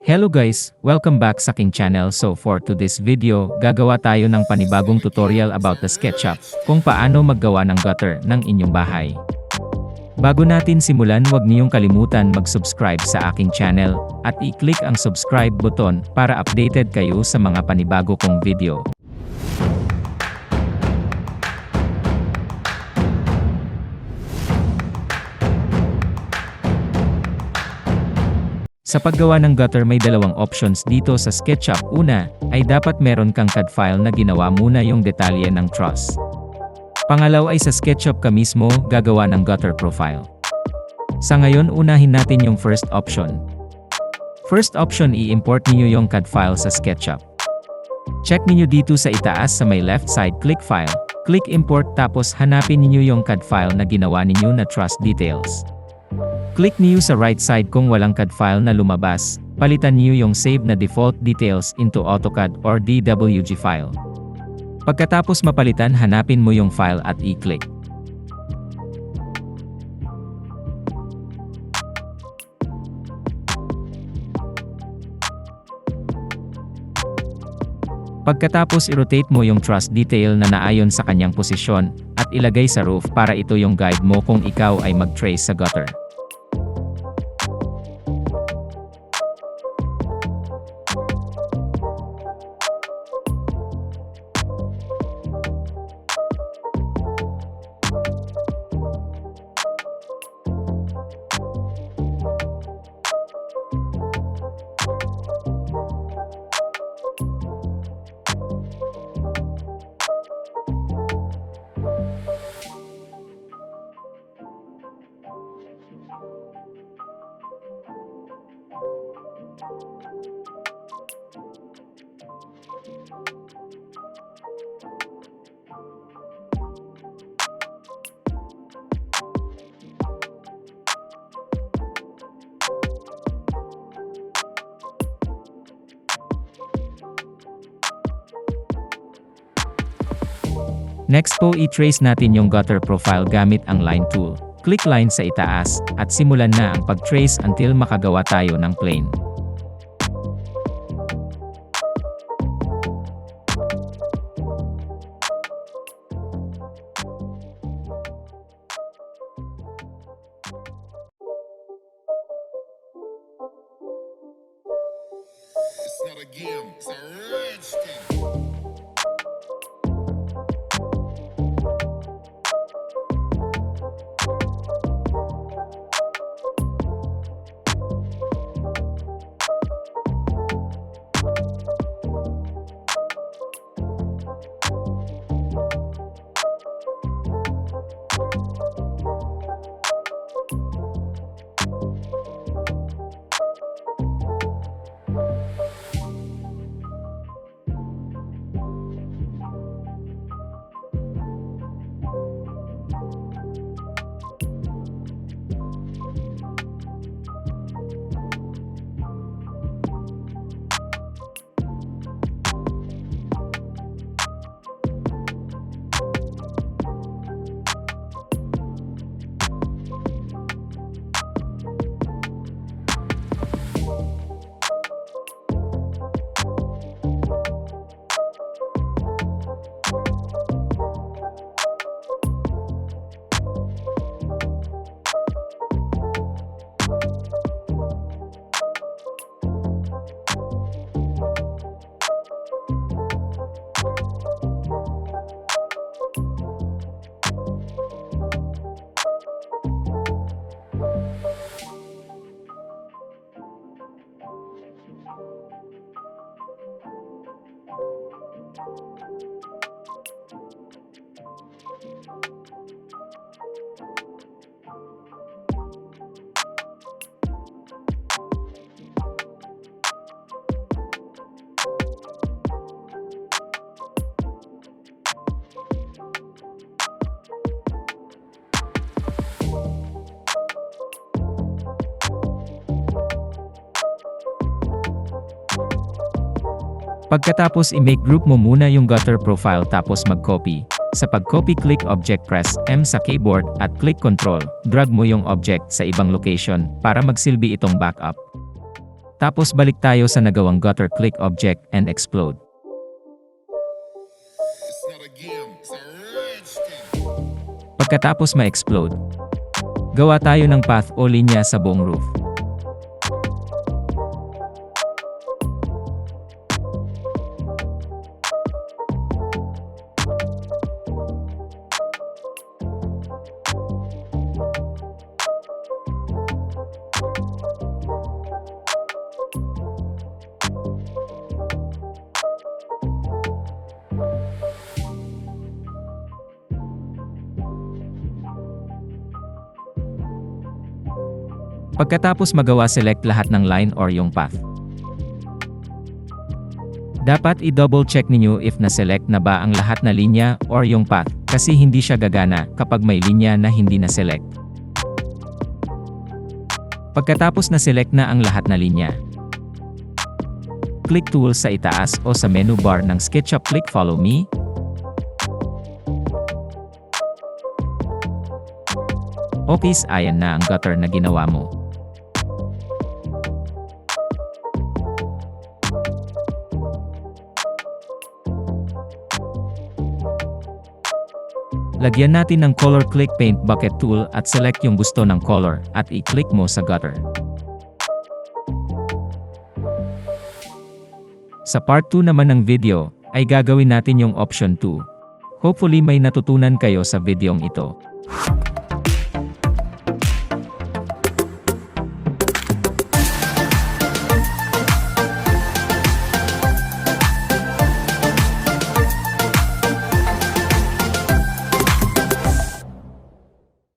Hello guys, welcome back sa aking channel. So for today's video, gagawa tayo ng panibagong tutorial about the Sketchup, kung paano maggawa ng gutter ng inyong bahay. Bago natin simulan, huwag niyong kalimutan mag-subscribe sa aking channel, at i-click ang subscribe button para updated kayo sa mga panibago kong video. Sa paggawa ng gutter may dalawang options dito sa Sketchup. Una, ay dapat meron kang CAD file na ginawa muna yung detalye ng truss. Pangalaw ay sa Sketchup ka mismo gagawa ng gutter profile. Sa ngayon unahin natin yung first option. First option, i-import niyo yung CAD file sa Sketchup. Check niyo dito sa itaas sa may left side, click file, click import, tapos hanapin niyo yung CAD file na ginawa ninyo na truss details. Click niyo sa right side kung walang CAD file na lumabas, palitan niyo yung save na default details into AutoCAD or DWG file. Pagkatapos mapalitan, hanapin mo yung file at i-click. Pagkatapos i-rotate mo yung truss detail na naayon sa kanyang posisyon, at ilagay sa roof para ito yung guide mo kung ikaw ay mag-trace sa gutter. Next po, i-trace natin yung gutter profile gamit ang line tool. Click line sa itaas, at simulan na ang pag-trace until makagawa tayo ng plane. It's not a game, it's a rich thing. Pagkatapos, i-make group mo muna yung gutter profile tapos mag-copy. Sa pag-copy, click Object, press M sa keyboard, at click Control. Drag mo yung object sa ibang location para magsilbi itong backup. Tapos balik tayo sa nagawang gutter, click object and explode. It's not a game, it's a rich thing. Pagkatapos ma-explode, gawa tayo ng path o linya sa buong roof. Pagkatapos magawa, select lahat ng line or yung path. Dapat i-double check ninyo if na-select na ba ang lahat na linya or yung path, kasi hindi siya gagana kapag may linya na hindi na-select. Pagkatapos na-select na ang lahat na linya, click tool sa itaas o sa menu bar ng Sketchup, click follow me. Okay, ayan na ang gutter na ginawa mo. Lagyan natin ng color, click paint bucket tool at select yung gusto ng color at i-click mo sa gutter. Sa part 2 naman ng video, ay gagawin natin yung option 2. Hopefully may natutunan kayo sa videong ito.